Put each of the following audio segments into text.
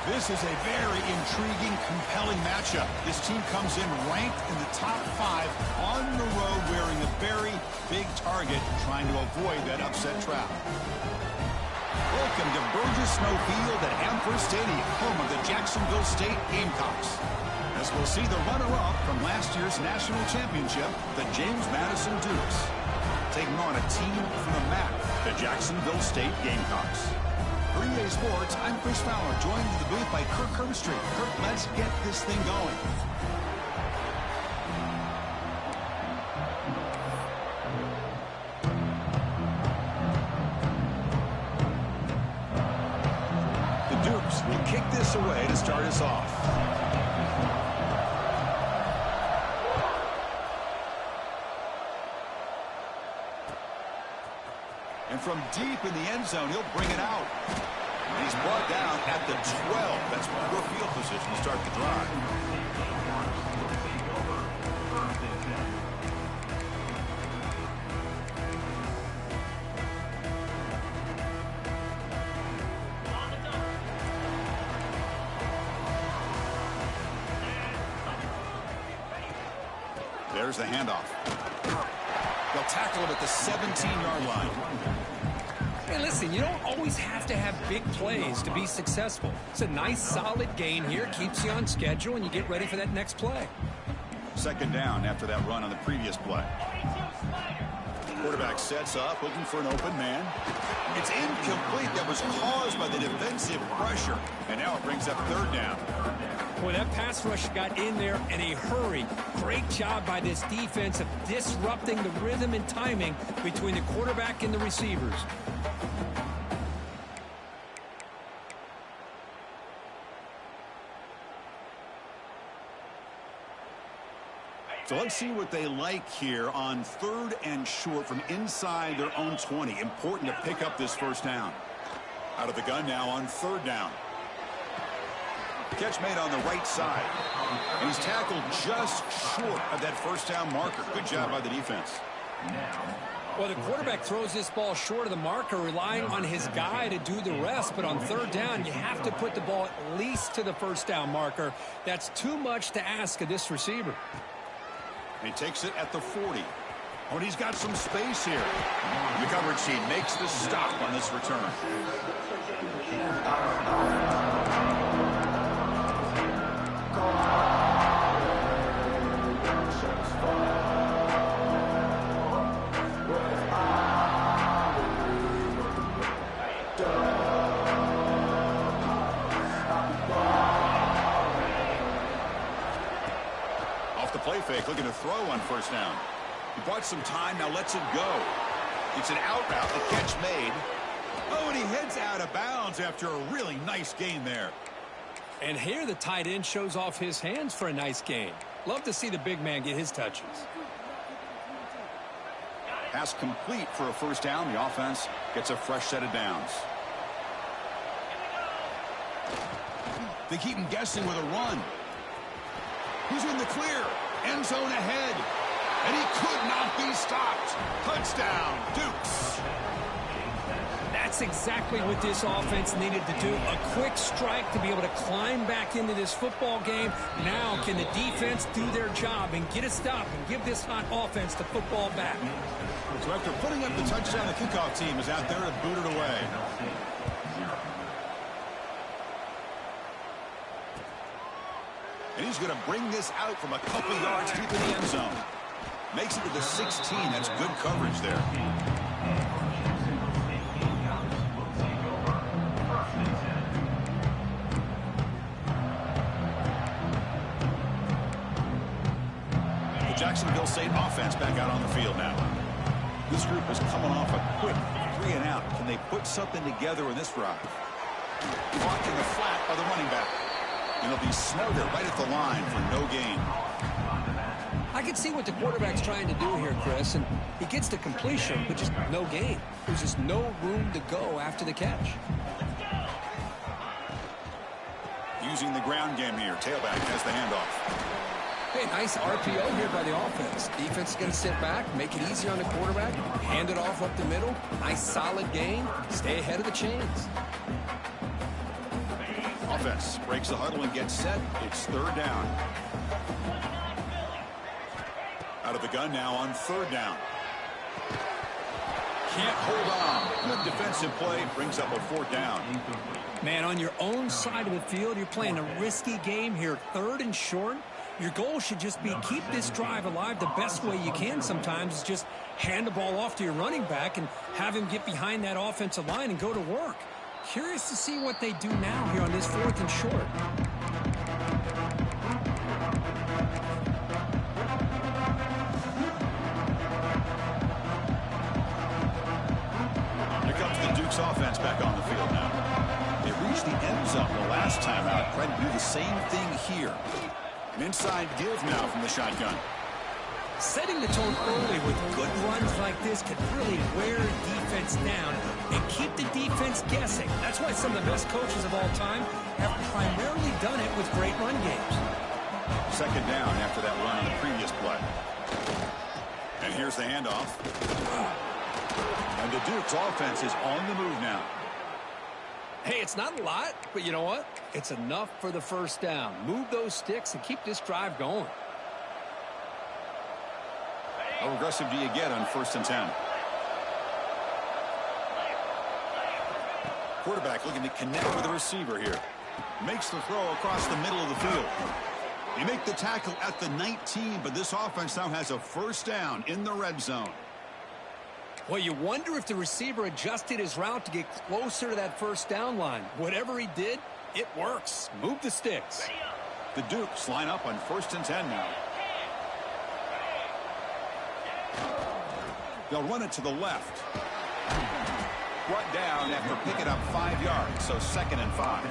This is a very intriguing, compelling matchup. This team comes in ranked in the top 5 on the road wearing a very big target, trying to avoid that upset trap. Welcome to Burgess Snow Field at Amherst Stadium, home of the Jacksonville State Gamecocks. As we'll see the runner-up from last year's national championship, the James Madison Dukes, taking on a team from the MAC, the Jacksonville State Gamecocks. For EA Sports, I'm Chris Fowler, joined in the booth by Kirk Herbstreit. Kirk, let's get this thing going. The Dukes will kick this away to start us off. And from deep in the end zone, he'll bring it out. And he's brought down at the 12. That's poor field position to start the drive. There's the handoff. They'll tackle him at the 17-yard line. Hey, listen, you don't always have to have big plays to be successful. It's a nice, solid gain here. Keeps you on schedule, and you get ready for that next play. Second down after that run on the previous play. Quarterback sets up, looking for an open man. It's incomplete. That was caused by the defensive pressure. And now it brings up third down. Boy, that pass rush got in there in a hurry. Great job by this defense of disrupting the rhythm and timing between the quarterback and the receivers. So let's see what they like here on 3rd and short from inside their own 20. Important to pick up this first down. Out of the gun now on 3rd down. Catch made on the right side. And he's tackled just short of that first down marker. Good job by the defense. Well, the quarterback throws this ball short of the marker, relying on his guy to do the rest. But on 3rd down, you have to put the ball at least to the first down marker. That's too much to ask of this receiver. He takes it at the 40. Oh, and he's got some space here. The coverage team makes the stop on this return. Play fake, looking to throw on first down. He bought some time, now lets it go. It's an out route, the catch made. Oh, and he heads out of bounds after a really nice gain there. And here the tight end shows off his hands for a nice gain. Love to see the big man get his touches. Pass complete for a first down. The offense gets a fresh set of downs. They keep him guessing with a run. He's in the clear. End zone ahead. And he could not be stopped. Touchdown, Dukes. That's exactly what this offense needed to do. A quick strike to be able to climb back into this football game. Now can the defense do their job and get a stop and give this hot offense the football back? So after putting up the touchdown, the kickoff team is out there to boot it away. And he's going to bring this out from a couple yards deep in the end zone. Makes it to the 16. That's good coverage there. The Jacksonville State offense back out on the field now. This group is coming off a quick 3 and out. Can they put something together in this drive? Caught in the flat by the running back. And it'll be Snyder right at the line for no gain. I can see what the quarterback's trying to do here, Chris, and he gets the completion, but just no gain. There's just no room to go after the catch. Using the ground game here. Tailback has the handoff. Hey, nice RPO here by the offense. Defense is going to sit back, make it easy on the quarterback, hand it off up the middle. Nice solid gain. Stay ahead of the chains. defense breaks the huddle and gets set. It's third down. Out of the gun now on third down. Can't hold on. Good defensive play brings up a fourth down. Man, on your own side of the field, you're playing a risky game here. Third and short. Your goal should just be keep this drive alive the best way you can sometimes is just hand the ball off to your running back and have him get behind that offensive line and go to work. Curious to see what they do now here on this fourth and short. Here comes the Duke's offense back on the field now. They reached the end zone the last time out. Trying to do the same thing here. An inside give now from the shotgun. Setting the tone early with good runs like this can really wear defense down and keep the defense guessing. That's why some of the best coaches of all time have primarily done it with great run games. Second down after that run on the previous play. And here's the handoff. And the Duke's offense is on the move now. Hey, it's not a lot, but you know what? It's enough for the first down. Move those sticks and keep this drive going. How aggressive do you get on 1st and 10? Quarterback looking to connect with the receiver here. Makes the throw across the middle of the field. They make the tackle at the 19, but this offense now has a first down in the red zone. Well, you wonder if the receiver adjusted his route to get closer to that first down line. Whatever he did, it works. Move the sticks. The Dukes line up on 1st and 10 now. They'll run it to the left. Brought down after picking up 5 yards, so 2nd and 5.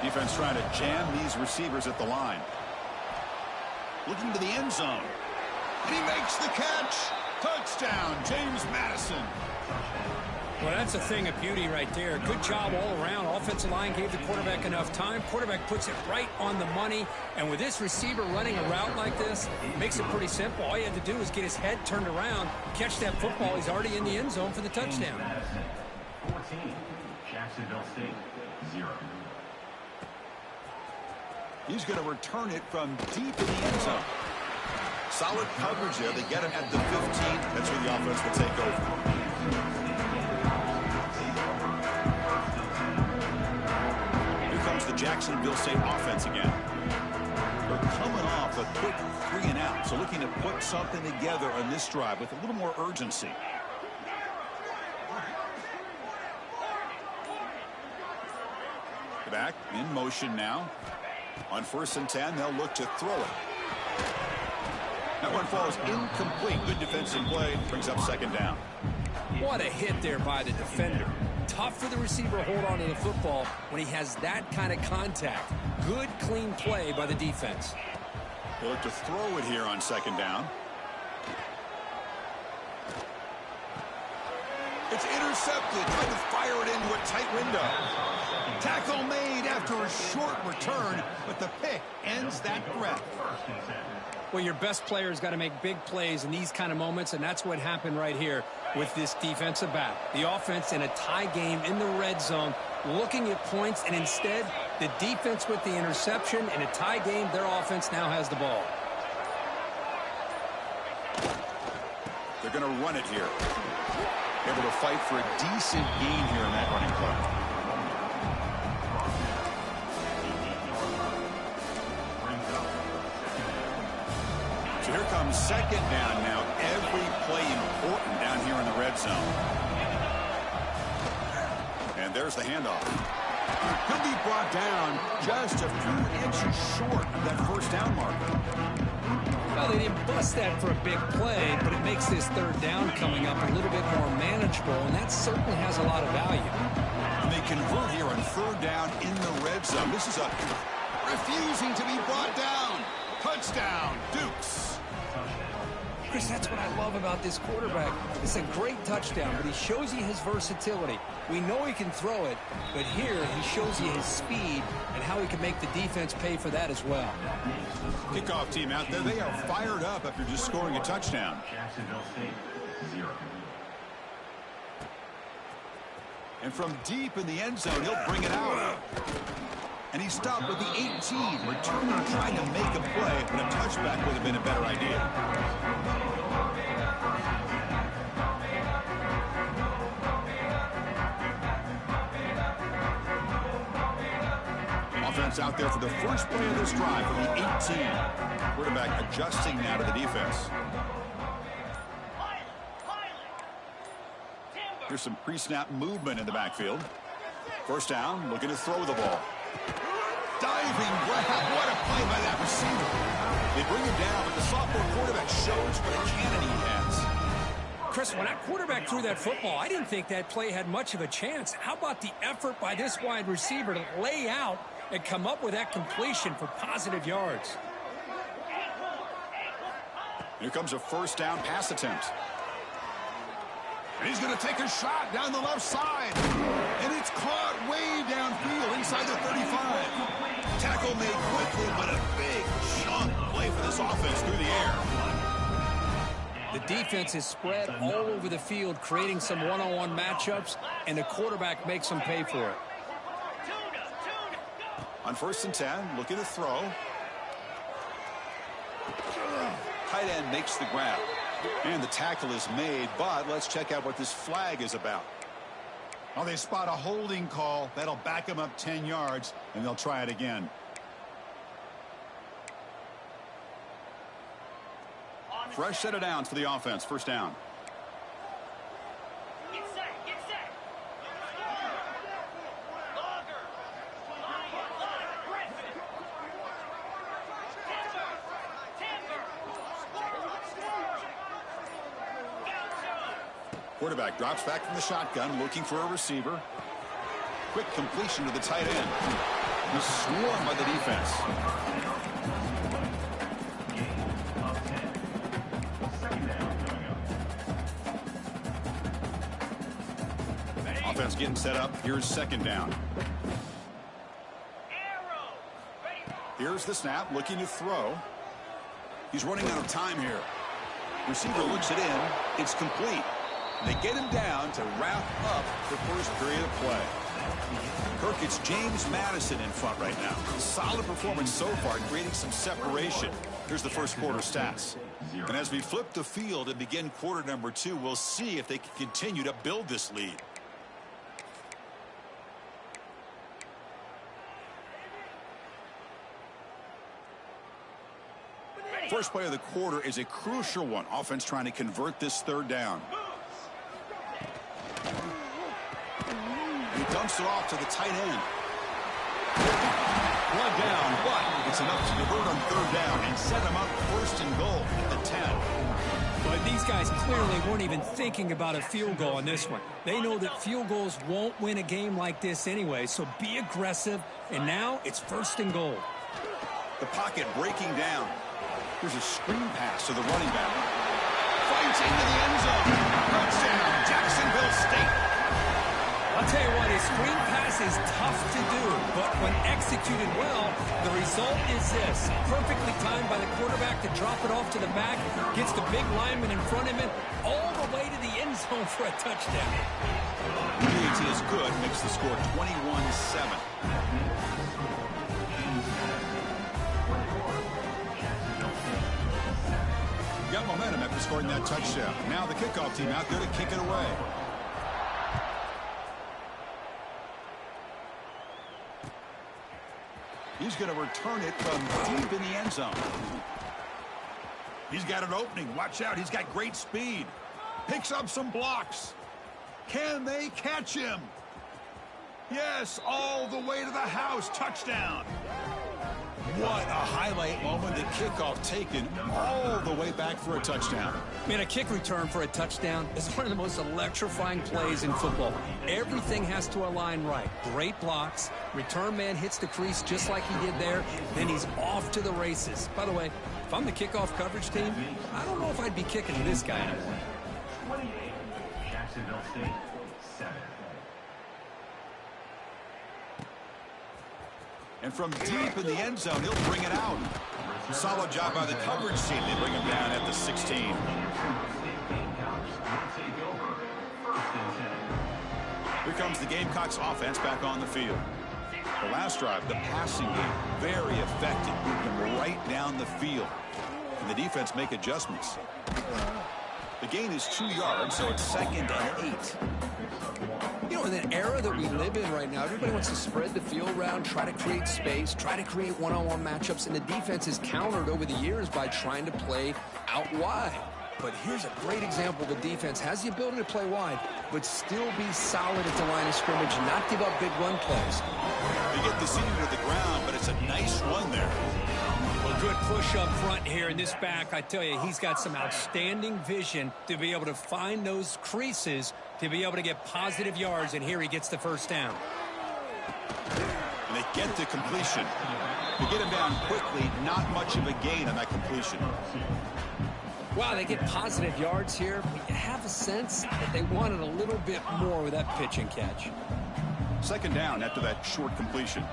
Defense trying to jam these receivers at the line. Looking to the end zone. And he makes the catch. Touchdown, James Madison. Well, that's a thing of beauty right there. Good job all around. Offensive line gave the quarterback enough time. Quarterback puts it right on the money. And with this receiver running a route like this, it makes it pretty simple. All you had to do is get his head turned around, catch that football. He's already in the end zone for the touchdown. 14, Jacksonville State, 0. He's going to return it from deep in the end zone. Solid coverage there. They get him at the 15. That's where the offense will take over. Here comes the Jacksonville State offense again. They're coming off a quick 3 and out, so looking to put something together on this drive with a little more urgency. Back in motion now. On 1st and 10, they'll look to throw it. That one falls incomplete. Good defensive play. Brings up 2nd down. What a hit there by the defender. Tough for the receiver to hold on to the football when he has that kind of contact. Good, clean play by the defense. They'll look to throw it here on 2nd down. It's intercepted. Trying to fire it into a tight window. Tackle made after a short return, but the pick ends that threat. Well, your best player's got to make big plays in these kind of moments, and that's what happened right here with this defensive back. The offense in a tie game in the red zone, looking at points, and instead, the defense with the interception. In a tie game, their offense now has the ball. They're going to run it here. Able to fight for a decent gain here in that running play. So here comes 2nd down now. Every play important down here in the red zone. And there's the handoff. Could be brought down just a few inches short of that 1st down marker. Well, they didn't bust that for a big play, but it makes this 3rd down coming up a little bit more manageable, and that certainly has a lot of value. And they convert here on 3rd down in the red zone. This is a refusing to be brought down. Touchdown, Dukes. Chris, that's what I love about this quarterback. It's a great touchdown, but he shows you his versatility. We know he can throw it, but here he shows you his speed and how he can make the defense pay for that as well. Kickoff team out there, they are fired up after just scoring a touchdown. Jacksonville State, 0. And from deep in the end zone, he'll bring it out. And he stopped with the 18. Returner trying to make a play, but a touchback would have been a better idea. Offense out there for the first play of this drive from the 18. Quarterback adjusting now to the defense. Here's some pre-snap movement in the backfield. First down, looking to throw the ball. Diving grab. What a play by that receiver. They bring him down, but the sophomore quarterback shows what a cannon he has. Chris, when that quarterback threw that football, I didn't think that play had much of a chance. How about the effort by this wide receiver to lay out and come up with that completion for positive yards? Here comes a first down pass attempt. And he's going to take a shot down the left side. And it's caught way downfield inside the 35. Tackle made quickly, but a big chunk play for this offense through the air. The defense is spread all over the field, creating some one-on-one matchups, and the quarterback makes them pay for it. On 1st and 10, looking to throw. Tight end makes the grab. And the tackle is made, but let's check out what this flag is about. Oh, they spot a holding call. That'll back them up 10 yards, and they'll try it again. Fresh set of downs for the offense. First down. Quarterback drops back from the shotgun, looking for a receiver. Quick completion to the tight end. He's swarmed by the defense. Offense getting set up. Here's second down. Here's the snap, looking to throw. He's running out of time here. Receiver looks it in. It's complete. They get him down to wrap up the first period of play. Kirk, it's James Madison in front right now. Solid performance so far, creating some separation. Here's the first quarter stats. And as we flip the field and begin quarter number 2, we'll see if they can continue to build this lead. First play of the quarter is a crucial one. Offense trying to convert this third down. He dumps it off to the tight end. One down, but it's enough to convert on third down and set him up first and goal at the 10. But these guys clearly weren't even thinking about a field goal on this one. They know that field goals won't win a game like this anyway, so be aggressive, and now it's first and goal. The pocket breaking down. Here's a screen pass to the running back. Fights into the end zone. Touchdown, Jacksonville State. I'll tell you what, a screen pass is tough to do, but when executed well, the result is this. Perfectly timed by the quarterback to drop it off to the back, gets the big lineman in front of him, all the way to the end zone for a touchdown. PAT is good, makes the score 21-7. Got momentum after scoring that touchdown. Now the kickoff team out there to kick it away. He's going to return it from deep in the end zone. He's got an opening. Watch out. He's got great speed. Picks up some blocks. Can they catch him? Yes, all the way to the house. Touchdown. What a highlight moment. The kickoff taken all the way back for a touchdown. Man, a kick return for a touchdown is one of the most electrifying plays in football. Everything has to align right. Great blocks. Return man hits the crease just like he did there. Then he's off to the races. By the way, If I'm the kickoff coverage team, I don't know if I'd be kicking this guy anymore. 28, Jacksonville State, 7. And from deep in the end zone, he'll bring it out. Solid job by the coverage team. They bring him down at the 16. Here comes the Gamecocks offense back on the field. The last drive, the passing game, very effective. Moved them right down the field. And the defense make adjustments. The gain is 2 yards, so it's 2nd and 8. You know, in an era that we live in right now, everybody wants to spread the field around, try to create space, try to create one-on-one matchups, and the defense is countered over the years by trying to play out wide. But here's a great example. The defense has the ability to play wide, but still be solid at the line of scrimmage and not give up big run plays. They get the senior to the ground, but it's a nice run there. Well, good push up front here in this back. I tell you, he's got some outstanding vision to be able to find those creases, to be able to get positive yards, and here he gets the first down. And they get the completion. They get him down quickly, not much of a gain on that completion. Wow, they get positive yards here, but you have a sense that they wanted a little bit more with that pitch and catch. 2nd down after that short completion.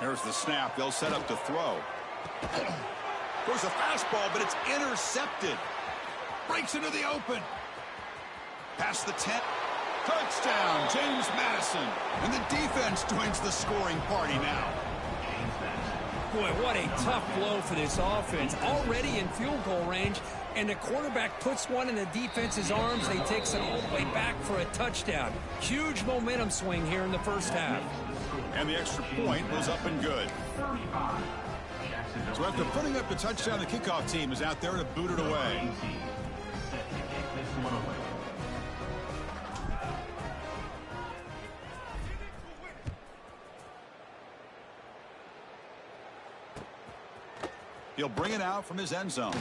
There's the snap. They'll set up to throw. There's a fastball, but it's intercepted. Breaks into the open. Past the 10. Touchdown, James Madison. And the defense joins the scoring party now. Boy, what a tough blow for this offense. Already in field goal range, and the quarterback puts one in the defense's arms. They takes it all the way back for a touchdown. Huge momentum swing here in the first half. And the extra point was up and good. So after putting up the touchdown, the kickoff team is out there to boot it away. He'll bring it out from his end zone.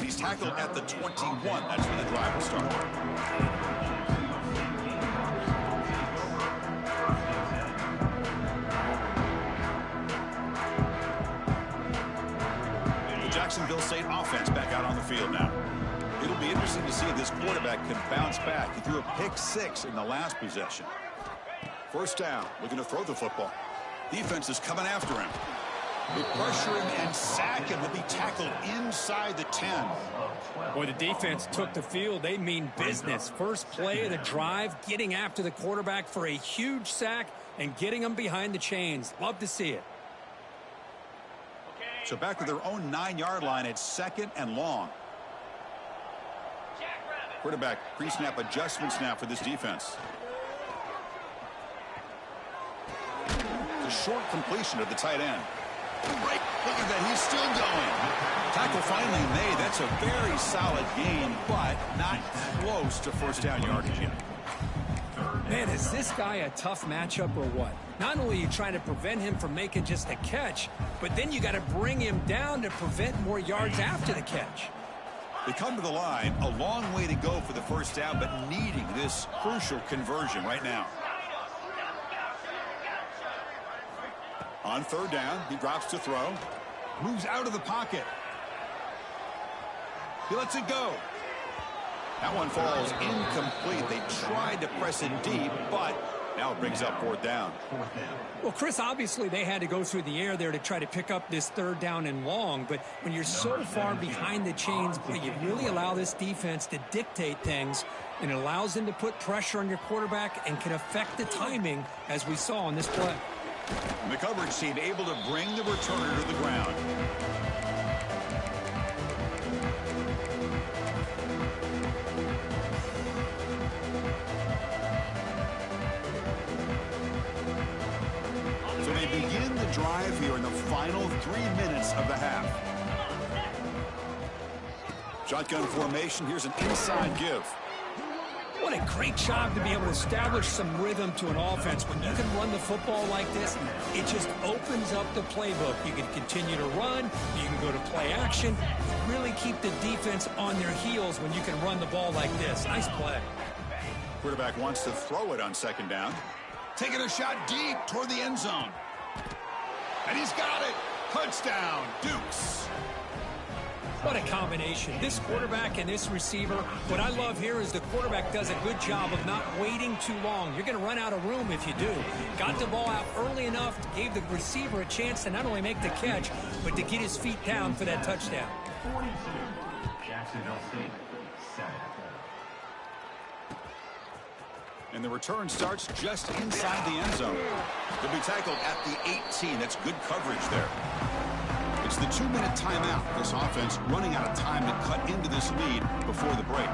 He's tackled at the 21. That's where the drive will start. The Jacksonville State offense back out on the field now. It'll be interesting to see if this quarterback can bounce back. He threw a pick-6 in the last possession. First down, looking to throw the football. Defense is coming after him. They pressure him and sack him. He'll be tackled inside the 10. Boy, the defense took the field. They mean business. First play of the drive, getting after the quarterback for a huge sack and getting him behind the chains. Love to see it. So back to their own 9-yard line. It's 2nd and long. Quarterback pre-snap adjustments now for this defense. The short completion of the tight end. Right, look at that, he's still going. Tackle finally made. That's a very solid gain, but not close to first down yardage yet. Man, is this guy a tough matchup or what? Not only are you trying to prevent him from making just a catch, but then you got to bring him down to prevent more yards after the catch. They come to the line, a long way to go for the first down, but needing this crucial conversion right now. On 3rd down, he drops to throw. Moves out of the pocket. He lets it go. That one falls incomplete. They tried to press it deep, but now it brings up 4th down. Well, Chris, obviously they had to go through the air there to try to pick up this 3rd down and long, but when you're so far behind the chains, boy, you really allow this defense to dictate things, and it allows them to put pressure on your quarterback and can affect the timing, as we saw in this play. And the coverage team able to bring the returner to the ground. So they begin the drive here in the final 3 minutes of the half. Shotgun formation. Here's an inside give. What a great job to be able to establish some rhythm to an offense. When you can run the football like this, it just opens up the playbook. You can continue to run. You can go to play action. Really keep the defense on their heels when you can run the ball like this. Nice play. Quarterback wants to throw it on second down. Taking a shot deep toward the end zone. And he's got it. Touchdown, Dukes. What a combination. This quarterback and this receiver. What I love here is the quarterback does a good job of not waiting too long. You're going to run out of room if you do. Got the ball out early enough, gave the receiver a chance to not only make the catch, but to get his feet down for that touchdown. 42. Jacksonville State, 7. And the return starts just inside the end zone. They'll be tackled at the 18. That's good coverage there. It's the 2-minute timeout. This offense running out of time to cut into this lead before the break.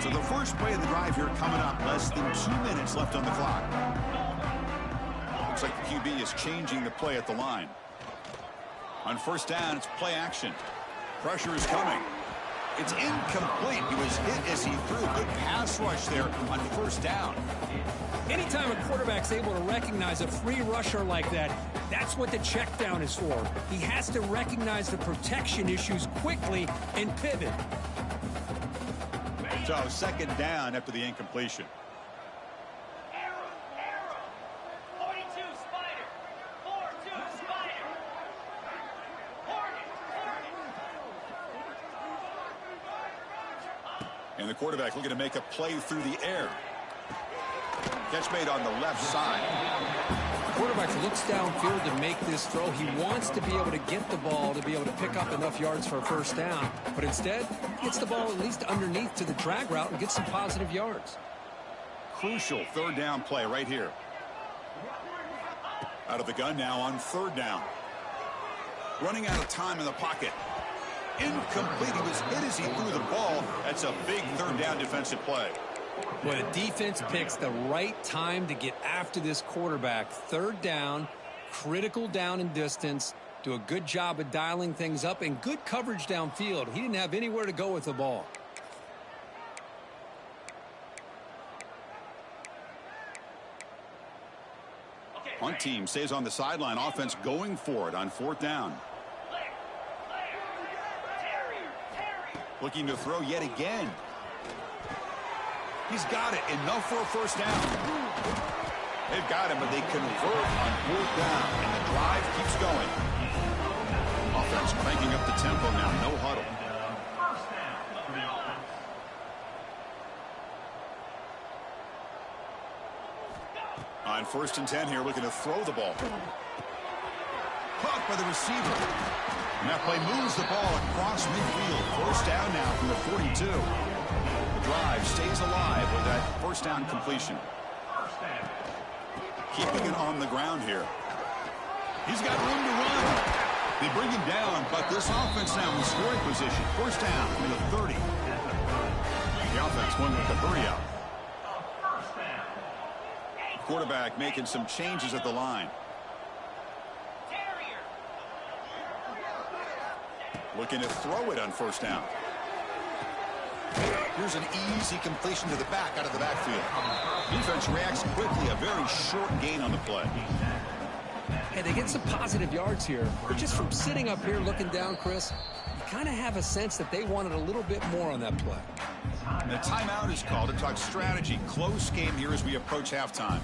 So the first play of the drive here coming up. Less than 2 minutes left on the clock. Looks like the QB is changing the play at the line. On first down, it's play action. Pressure is coming. It's incomplete. He was hit as he threw. Good pass rush there on first down. Anytime a quarterback's able to recognize a free rusher like that, that's what the check down is for. He has to recognize the protection issues quickly and pivot. So second down after the incompletion. And the quarterback looking to make a play through the air. Catch made on the left side. The quarterback looks downfield to make this throw. He wants to be able to get the ball to be able to pick up enough yards for a first down. But instead, gets the ball at least underneath to the drag route and gets some positive yards. Crucial third down play right here. Out of the gun now on third down. Running out of time in the pocket. Incomplete. He was hit as he threw the ball. That's a big third down defensive play. Well, the defense picks the right time to get after this quarterback. Third down, critical down and distance. Do a good job of dialing things up and good coverage downfield. He didn't have anywhere to go with the ball. Punt team stays on the sideline. Offense going for it on fourth down. Looking to throw yet again. He's got it. Enough for a first down. They've got him, but they convert on fourth down, and the drive keeps going. Offense cranking up the tempo now. No huddle. On first and 10 here, looking to throw the ball. Caught by the receiver. And that play moves the ball across midfield. First down now from the 42. The drive stays alive with that first down completion. Keeping it on the ground here. He's got room to run. They bring him down, but this offense now in scoring position. First down from the 30. The offense going with the hurry up. Quarterback making some changes at the line. Looking to throw it on first down. Here's an easy completion to the back out of the backfield. Defense reacts quickly. A very short gain on the play. Hey, they get some positive yards here. But just from sitting up here looking down, Chris, you kind of have a sense that they wanted a little bit more on that play. And the timeout is called to talk strategy. Close game here as we approach halftime.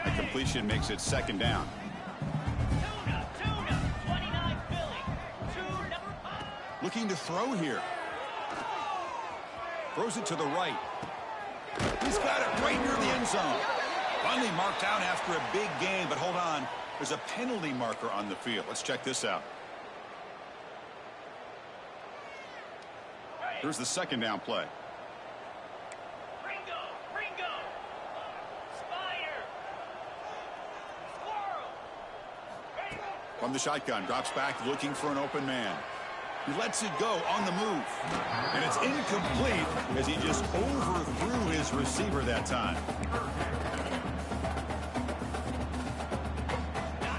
The completion makes it second down. Looking to throw here. Throws it to the right. He's got it right near the end zone. Finally marked out after a big gain, but hold on. There's a penalty marker on the field. Let's check this out. Here's the second down play. From the shotgun, drops back looking for an open man. He lets it go on the move. And it's incomplete as he just overthrew his receiver that time.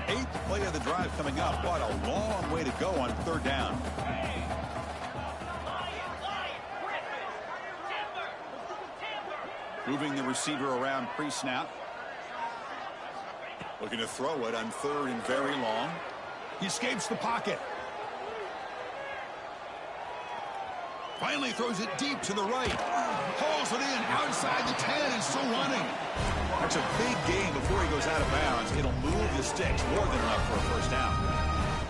Eighth play of the drive coming up. What a long way to go on third down. Moving the receiver around pre-snap. Looking to throw it on third and very long. He escapes the pocket. Finally throws it deep to the right. Pulls it in outside the 10 and still running. That's a big gain before he goes out of bounds. It'll move the sticks more than enough for a first down.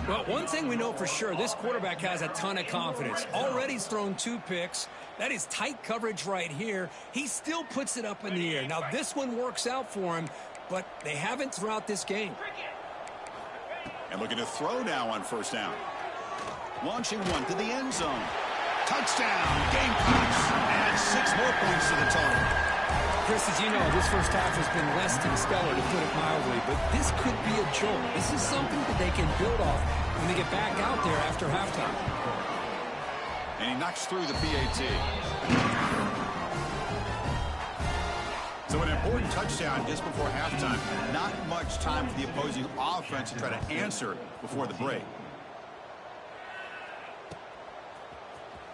Well, one thing we know for sure, this quarterback has a ton of confidence. Already he's thrown 2 picks. That is tight coverage right here. He still puts it up in the air. Now, this one works out for him, but they haven't throughout this game. And looking to throw now on first down. Launching one to the end zone. Touchdown, Gamecocks. And 6 more points to the total. Chris, as you know, this first half has been less than stellar, to put it mildly, but this could be a jolt. This is something that they can build off when they get back out there after halftime. And he knocks through the PAT. So an important touchdown just before halftime. Not much time for the opposing offense to try to answer before the break.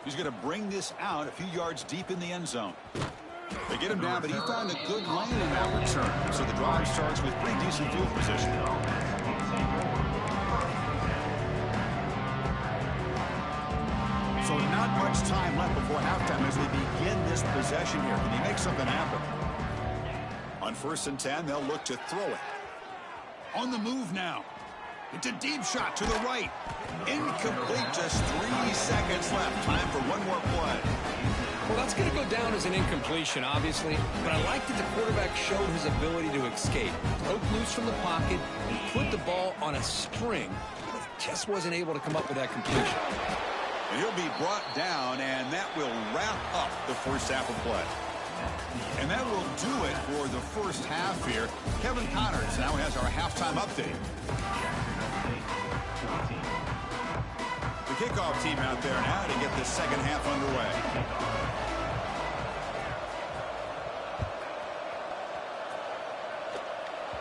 He's going to bring this out a few yards deep in the end zone. They get him down, but he found a good lane in that return. So the drive starts with pretty decent field position. So not much time left before halftime as they begin this possession here. Can he make something happen? On 1st and 10, they'll look to throw it. On the move now. It's a deep shot to the right. Incomplete, just 3 seconds left. Time for one more play. Well, that's going to go down as an incompletion, obviously, but I like that the quarterback showed his ability to escape. Broke loose from the pocket and put the ball on a string, but just wasn't able to come up with that completion. And he'll be brought down, and that will wrap up the first half of play. And that will do it for the first half here. Kevin Connors now has our halftime update. The kickoff team out there now to get the second half underway.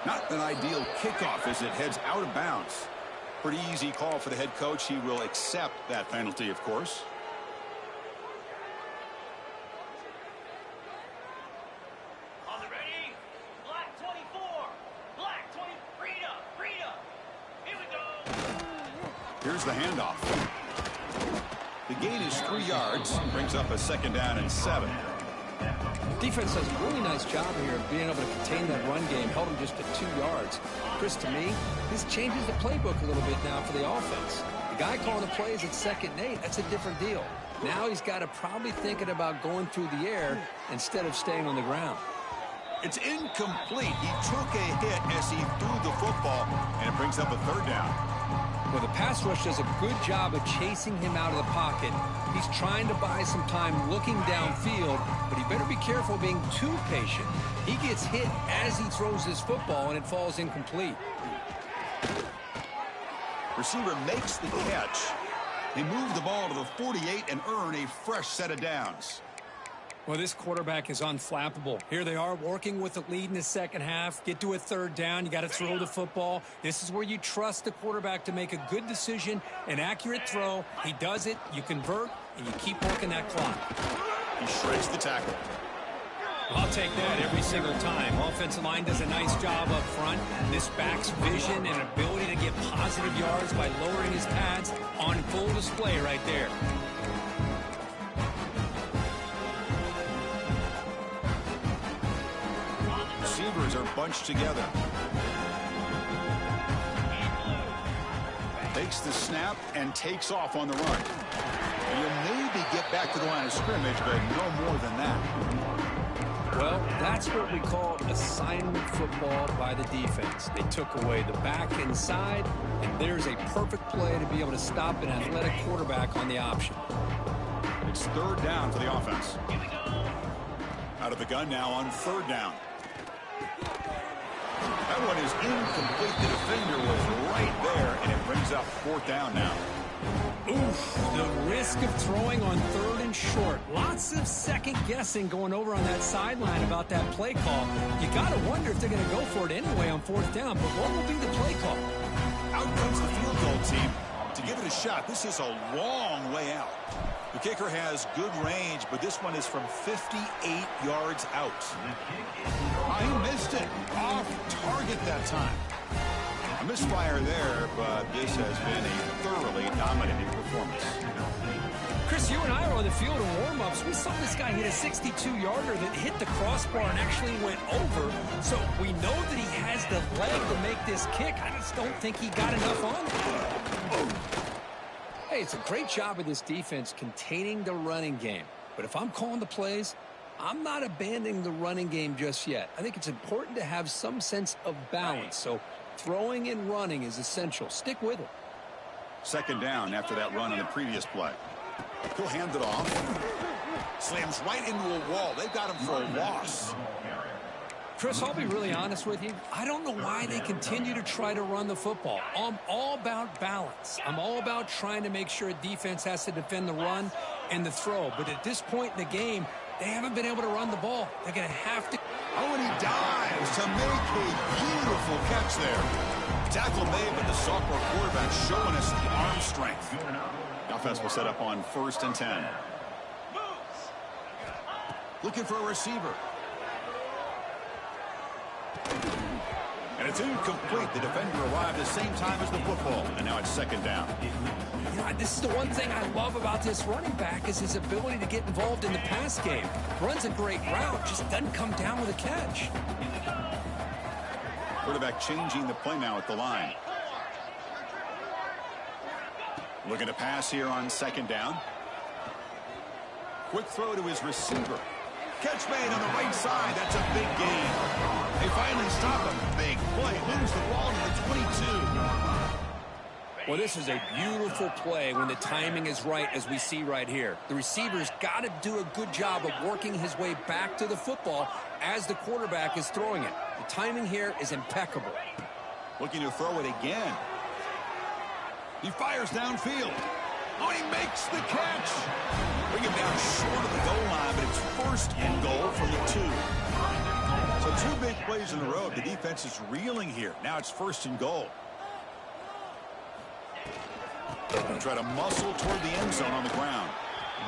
Not an ideal kickoff as it heads out of bounds. Pretty easy call for the head coach. He will accept that penalty, of course. On the ready? Black 24. Black 20. Freedom. Here we go. Here's the handoff. The gain is 3 yards. Brings up a second down and 7. Defense does a really nice job here of being able to contain that run game. Held him just at 2 yards. Chris, to me, this changes the playbook a little bit now for the offense. The guy calling the plays at 2nd and 8, that's a different deal. Now he's got to probably thinking about going through the air instead of staying on the ground. It's incomplete. He took a hit as he threw the football, and it brings up a 3rd down. Well, the pass rush does a good job of chasing him out of the pocket. He's trying to buy some time looking downfield, but he better be careful being too patient. He gets hit as he throws his football, and it falls incomplete. Receiver makes the catch. They move the ball to the 48 and earn a fresh set of downs. Well, this quarterback is unflappable. Here they are working with the lead in the second half. Get to a 3rd down. You got to throw the football. This is where you trust the quarterback to make a good decision, an accurate throw. He does it, you convert, and you keep working that clock. He shreds the tackle. I'll take that every single time. Offensive line does a nice job up front. This back's vision and ability to get positive yards by lowering his pads on full display right there. Receivers are bunched together. Takes the snap and takes off on the run. He'll maybe get back to the line of scrimmage, but no more than that. Well, that's what we call assignment football by the defense. They took away the back inside, and there's a perfect play to be able to stop an athletic quarterback on the option. It's 3rd down for the offense. Out of the gun now on 3rd down. That one is incomplete. The defender was right there, and it brings up 4th down now. Oof, the risk of throwing on 3rd and short. Lots of second guessing going over on that sideline about that play call. You got to wonder if they're going to go for it anyway on 4th down, but what will be the play call? Out comes the field goal team to give it a shot. This is a long way out. The kicker has good range, but this one is from 58 yards out. He missed it. Off target that time. A misfire there, but this has been a thoroughly dominating performance. Chris, you and I were on the field in warm-ups. We saw this guy hit a 62-yarder that hit the crossbar and actually went over. So we know that he has the leg to make this kick. I just don't think he got enough on it. Hey, it's a great job of this defense containing the running game. But if I'm calling the plays, I'm not abandoning the running game just yet. I think it's important to have some sense of balance. So throwing and running is essential. Stick with it. Second down after that run on the previous play. He'll hand it off. Slams right into a wall. They've got him for a loss. Chris, I'll be really honest with you. I don't know why they continue to try to run the football. I'm all about balance. I'm all about trying to make sure a defense has to defend the run and the throw. But at this point in the game, they haven't been able to run the ball. They're going to have to. Oh, and he dives to make a beautiful catch there. Tackle made, but the sophomore quarterback showing us the arm strength. Offense will set up on 1st and 10. Looking for a receiver. And it's incomplete. The defender arrived at the same time as the football. And now it's second down. You know, this is the one thing I love about this running back is his ability to get involved in the pass game. Runs a great route, just doesn't come down with a catch. Quarterback changing the play now at the line. Looking to pass here on second down. Quick throw to his receiver. Catch made on the right side. That's a big gain. They finally stop a big play. Lose the ball to the 22. Well, this is a beautiful play when the timing is right, as we see right here. The receiver's got to do a good job of working his way back to the football as the quarterback is throwing it. The timing here is impeccable. Looking to throw it again. He fires downfield. Oh, he makes the catch. Bring him down short of the goal line, but it's 1st and goal from the 2. So 2 big plays in a row. The defense is reeling here. Now it's 1st and goal. They'll try to muscle toward the end zone on the ground.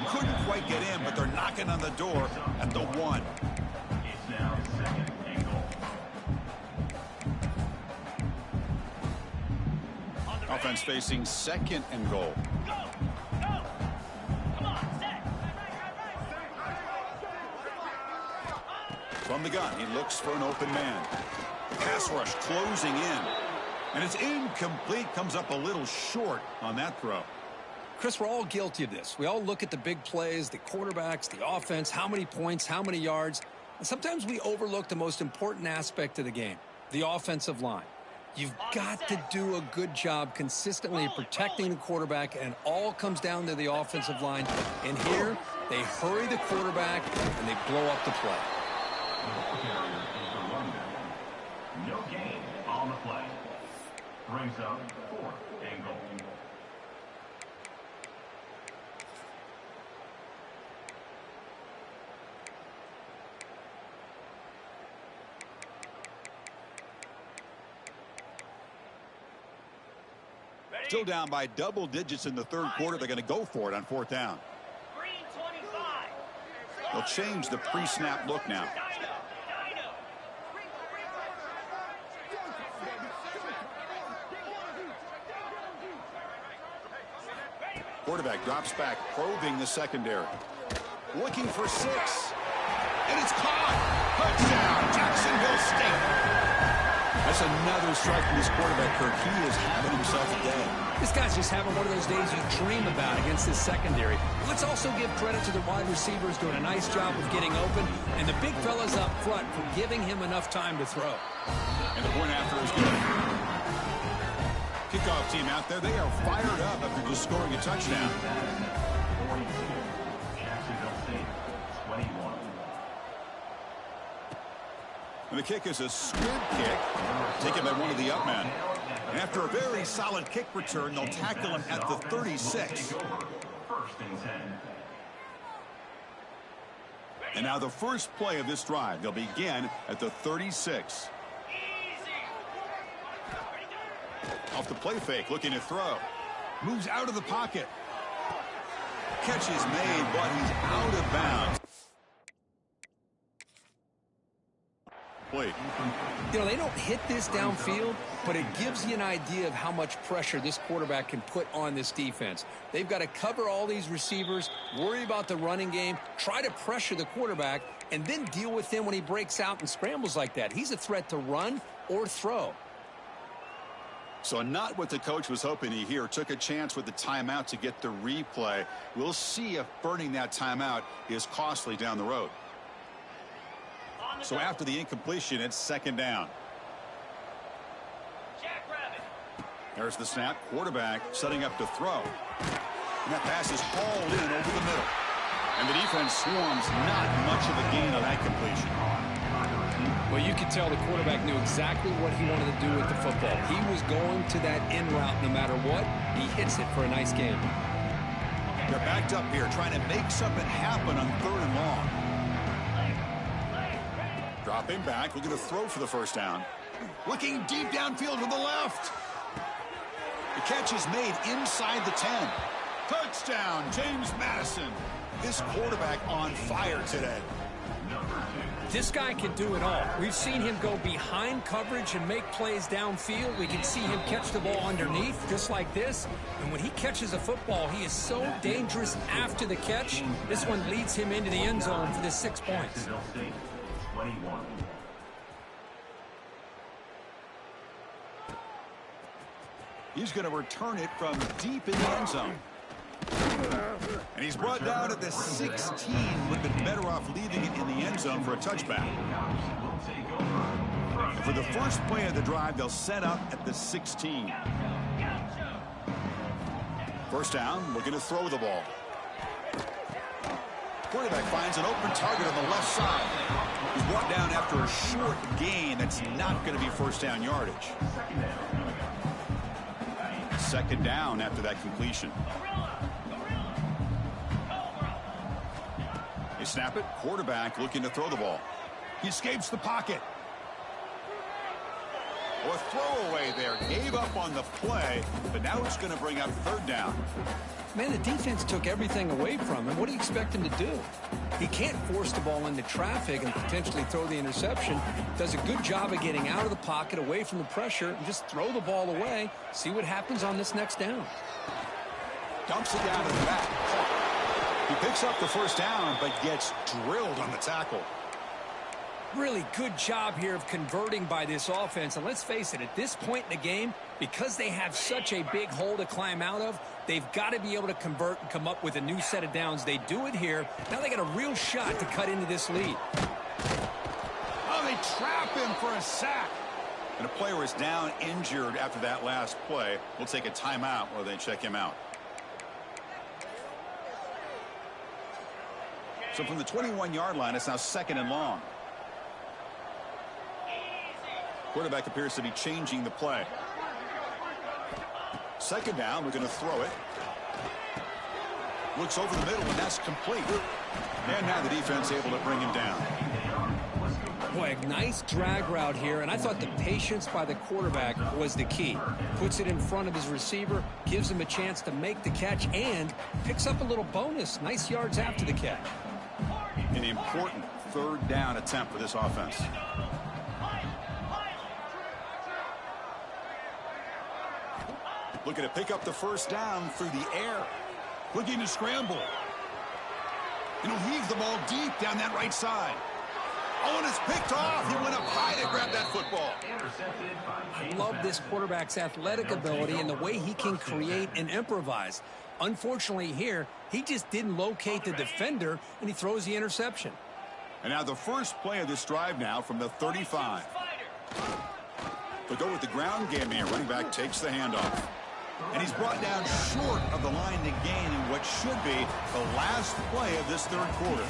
Couldn't quite get in, but they're knocking on the door at the 1. It's now 2nd and goal. Offense facing 2nd and goal. From the gun, he looks for an open man. Pass rush closing in. And it's incomplete. Comes up a little short on that throw. Chris, we're all guilty of this. We all look at the big plays, the quarterbacks, the offense, how many points, how many yards. And sometimes we overlook the most important aspect of the game, the offensive line. You've got to do a good job consistently protecting the quarterback, and it all comes down to the offensive line. And here, they hurry the quarterback, and they blow up the play. No gain on the play. Brings up 4th and goal. Still down by double digits in the 3rd quarter. They're going to go for it on 4th down. Green 25. They'll change the pre-snap look now. Quarterback drops back, probing the secondary. Looking for 6. And it's caught. Touchdown, Jacksonville State. That's another strike from this quarterback, Kirk. He is having himself a day. This guy's just having one of those days you dream about against this secondary. Let's also give credit to the wide receivers doing a nice job of getting open, and the big fellas up front for giving him enough time to throw. And the point after is good. Kickoff team out there, they are fired up after just scoring a touchdown. 42. Jacksonville State 21. And the kick is a squib kick, taken by one of the up men. And after a very solid kick return, they'll tackle him at the 36. 1st and 10. And now the first play of this drive, they'll begin at the 36. Off the play fake, looking to throw. Moves out of the pocket. Catch is made, but he's out of bounds. incomplete. You know, they don't hit this downfield, but it gives you an idea of how much pressure this quarterback can put on this defense. They've got to cover all these receivers, worry about the running game, try to pressure the quarterback, and then deal with him when he breaks out and scrambles like that. He's a threat to run or throw. So not what the coach was hoping to hear. Took a chance with the timeout to get the replay. We'll see if burning that timeout is costly down the road. So after the incompletion, it's second down. There's the snap. Quarterback setting up to throw. And that pass is hauled in over the middle. And the defense swarms. Not much of a gain on that completion. Well, you could tell the quarterback knew exactly what he wanted to do with the football. He was going to that in route no matter what. He hits it for a nice gain. They're backed up here trying to make something happen on 3rd and long. Dropping back, looking to throw for the first down. Looking deep downfield to the left. The catch is made inside the 10. Touchdown, James Madison. This quarterback on fire today. This guy can do it all. We've seen him go behind coverage and make plays downfield. We can see him catch the ball underneath, just like this. And when he catches a football, he is so dangerous after the catch. This one leads him into the end zone for the 6 points. He's going to return it from deep in the end zone. And he's brought down at the 16. Would have been better off leaving it in the end zone for a touchback. And for the first play of the drive, they'll set up at the 16. First down, looking to throw the ball. Quarterback finds an open target on the left side. He's brought down after a short gain. That's not going to be first down yardage. Second down after that completion. They snap it. Quarterback looking to throw the ball. He escapes the pocket. A throwaway there. Gave up on the play, but now it's going to bring up 3rd down. Man, the defense took everything away from him. What do you expect him to do? He can't force the ball into traffic and potentially throw the interception. Does a good job of getting out of the pocket, away from the pressure, and just throw the ball away. See what happens on this next down. Dumps it down to the back. He picks up the first down, but gets drilled on the tackle. Really good job here of converting by this offense. And let's face it, at this point in the game, because they have such a big hole to climb out of, they've got to be able to convert and come up with a new set of downs. They do it here. Now they got a real shot to cut into this lead. Oh, they trap him for a sack. And a player is down injured after that last play. We'll take a timeout while they check him out. So from the 21-yard line, it's now 2nd and long. Quarterback appears to be changing the play. Second down, we're going to throw it. Looks over the middle, and that's complete. And now the defense able to bring him down. Boy, a nice drag route here, and I thought the patience by the quarterback was the key. Puts it in front of his receiver, gives him a chance to make the catch, and picks up a little bonus. Nice yards after the catch. An important 3rd down attempt for this offense. Looking to pick up the first down through the air. Looking to scramble. And he'll heave the ball deep down that right side. Oh, and it's picked off. He went up high to grab that football. I love this quarterback's athletic ability and the way he can create and improvise. Unfortunately here, he just didn't locate the defender, and he throws the interception. And now the first play of this drive now from the 35. They'll go with the ground game here. Running back takes the handoff. And he's brought down short of the line to gain in what should be the last play of this 3rd quarter.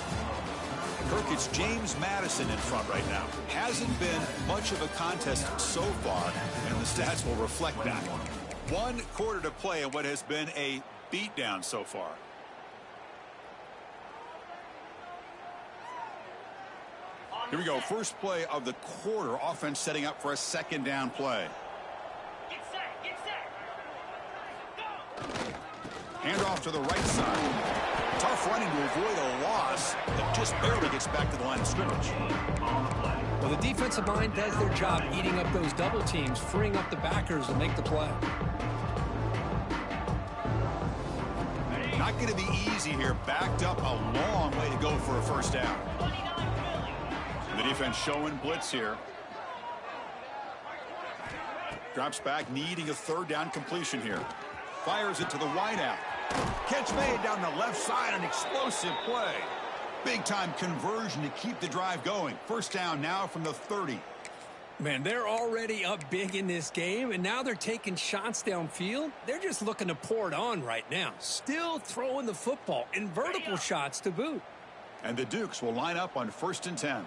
Kirk, it's James Madison in front right now. Hasn't been much of a contest so far, and the stats will reflect that. 1 quarter to play in what has been a beatdown so far. Here we go. First play of the quarter. Offense setting up for a 2nd down play. Get set, get set. Go. Handoff to the right side. Tough running to avoid a loss that just barely gets back to the line of scrimmage. Well, the defensive line does their job eating up those double teams, freeing up the backers to make the play. Not going to be easy here. Backed up a long way to go for a first down. The defense showing blitz here. Drops back, needing a third down completion here. Fires it to the wideout. Catch made down the left side, an explosive play. Big-time conversion to keep the drive going. First down now from the 30. Man, they're already up big in this game, and now they're taking shots downfield. They're just looking to pour it on right now. Still throwing the football in vertical shots to boot. And the Dukes will line up on 1st and 10.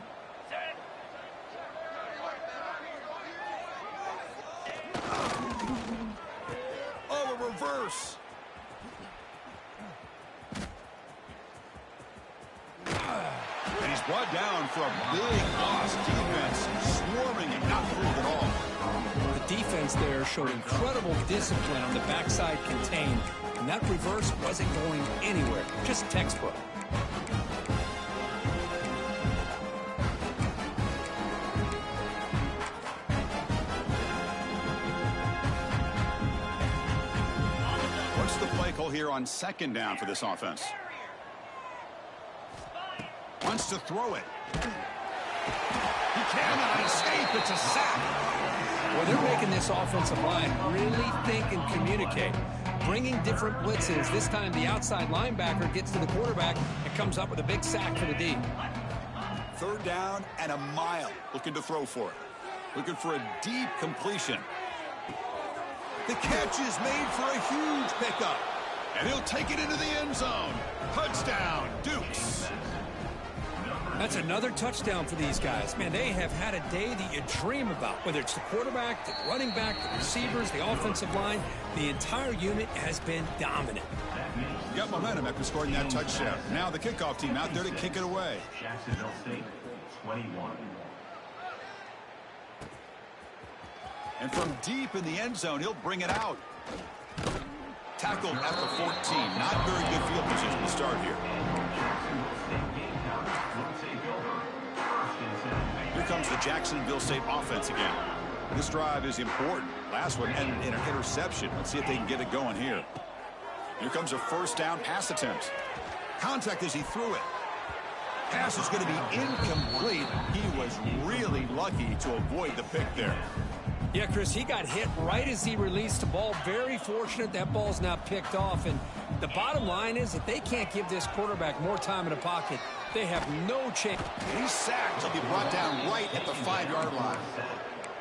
Oh, a reverse. And he's brought down for a big loss. Defense swarming and not moved at all. The defense there showed incredible discipline on the backside contained, and that reverse wasn't going anywhere. Just textbook. What's the play call here on 2nd down for this offense? Wants to throw it. He cannot escape. It's a sack. Well, they're making this offensive line really think and communicate. Bringing different blitzes. This time the outside linebacker gets to the quarterback and comes up with a big sack for the D. 3rd down and a mile. Looking to throw for it. Looking for a deep completion. The catch is made for a huge pickup. And he'll take it into the end zone. Touchdown, Dukes. That's another touchdown for these guys. Man, they have had a day that you dream about. Whether it's the quarterback, the running back, the receivers, the offensive line, the entire unit has been dominant. Got momentum after scoring that touchdown. Now the kickoff team out there to kick it away. Jacksonville State, 21. And from deep in the end zone, he'll bring it out. Tackled at the 14. Not very good field position to start here. Here comes the Jacksonville State offense again. This drive is important. Last one ended in an interception. Let's see if they can get it going here. Here comes a first down pass attempt. Contact as he threw it. Pass is going to be incomplete. He was really lucky to avoid the pick there. Yeah, Chris, he got hit right as he released the ball. Very fortunate that ball's now picked off. And the bottom line is that they can't give this quarterback more time in the pocket. They have no chance. He's sacked. He'll be brought down right at the 5-yard line.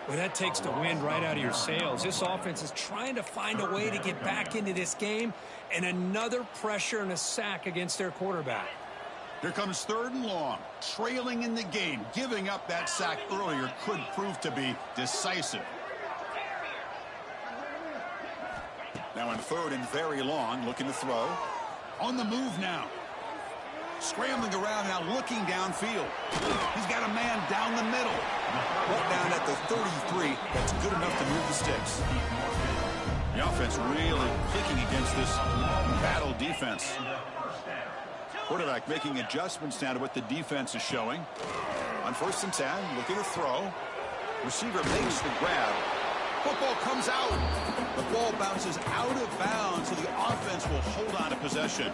Well, that takes the wind right out of your sails. This offense is trying to find a way to get back into this game. And another pressure and a sack against their quarterback. Here comes 3rd and long. Trailing in the game. Giving up that sack earlier could prove to be decisive. Now in 3rd and very long, looking to throw. On the move now. Scrambling around now, looking downfield. He's got a man down the middle. Brought down at the 33. That's good enough to move the sticks. The offense really kicking against this battle defense. Quarterback making adjustments now to what the defense is showing. On 1st and 10, looking to throw. Receiver makes the grab. Football comes out. The ball bounces out of bounds, so the offense will hold on to possession.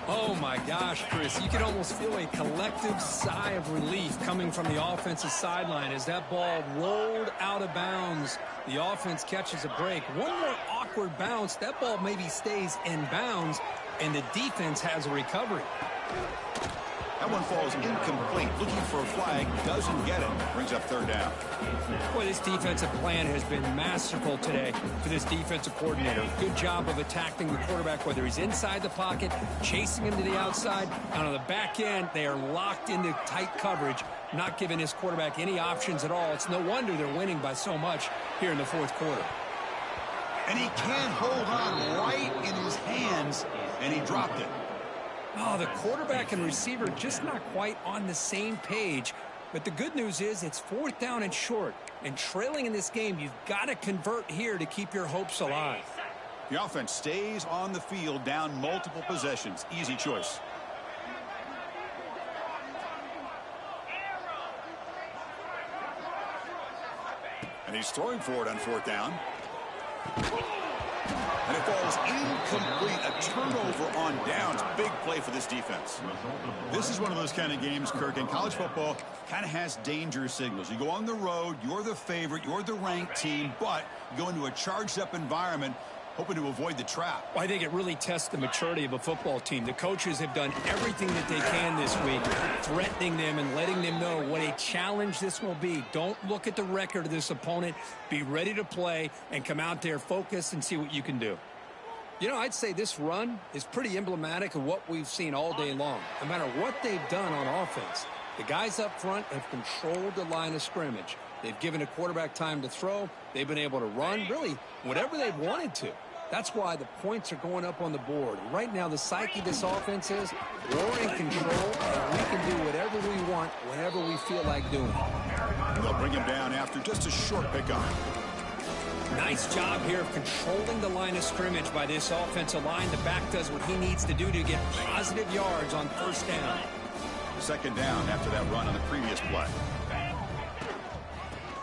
Oh, my gosh, Chris. You can almost feel a collective sigh of relief coming from the offensive sideline as that ball rolled out of bounds. The offense catches a break. One more awkward bounce. That ball maybe stays in bounds, and the defense has a recovery. That one falls incomplete. Looking for a flag. Doesn't get it. Brings up 3rd down. Boy, this defensive plan has been masterful today for this defensive coordinator. Good job of attacking the quarterback, whether he's inside the pocket, chasing him to the outside. And on the back end, they are locked into tight coverage, not giving his quarterback any options at all. It's no wonder they're winning by so much here in the 4th quarter. And he can't hold on right in his hands, and he dropped it. Oh, the quarterback and receiver just not quite on the same page. But the good news is it's 4th down and short. And trailing in this game, you've got to convert here to keep your hopes alive. The offense stays on the field down multiple possessions. Easy choice. And he's throwing for it on 4th down. And it falls incomplete. A turnover on downs. Big play for this defense. This is one of those kind of games, Kirk, in college football kind of has danger signals. You go on the road, you're the favorite, you're the ranked team, but you go into a charged-up environment hoping to avoid the trap. Well, I think it really tests the maturity of a football team. The coaches have done everything that they can this week, threatening them and letting them know what a challenge this will be. Don't look at the record of this opponent. Be ready to play and come out there focused and see what you can do. You know, I'd say this run is pretty emblematic of what we've seen all day long. No matter what they've done on offense, the guys up front have controlled the line of scrimmage. They've given a quarterback time to throw. They've been able to run, really, whatever they've wanted to. That's why the points are going up on the board. Right now, the psyche of this offense is we're in control, and we can do whatever we want whenever we feel like doing it. They'll bring him down after just a short pickup. Nice job here of controlling the line of scrimmage by this offensive line. The back does what he needs to do to get positive yards on 1st down. 2nd down after that run on the previous play.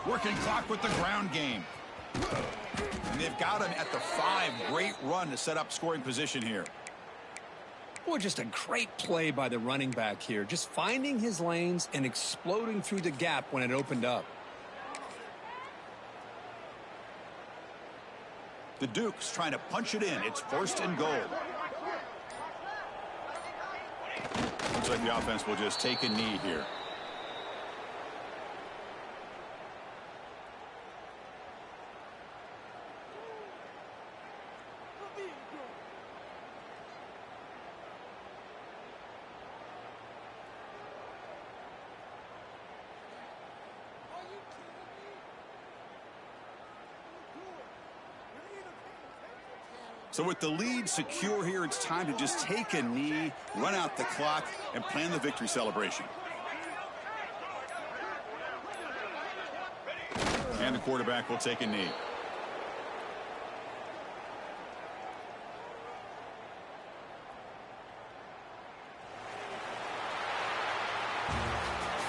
Working clock with the ground game. And they've got him at the 5. Great run to set up scoring position here. Boy, just a great play by the running back here. Just finding his lanes and exploding through the gap when it opened up. The Dukes trying to punch it in. It's 1st and goal. Looks like the offense will just take a knee here. So with the lead secure here, it's time to just take a knee, run out the clock, and plan the victory celebration. And the quarterback will take a knee.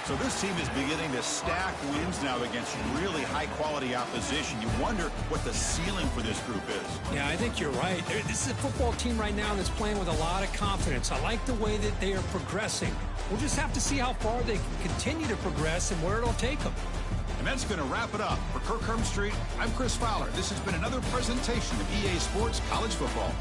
So this team is beginning to stack wins now against really high-quality opposition. You wonder what the ceiling for this group is. Yeah, I think you're right. This is a football team right now that's playing with a lot of confidence. I like the way that they are progressing. We'll just have to see how far they can continue to progress and where it'll take them. And that's going to wrap it up. For Kirk Street, I'm Chris Fowler. This has been another presentation of EA Sports College Football.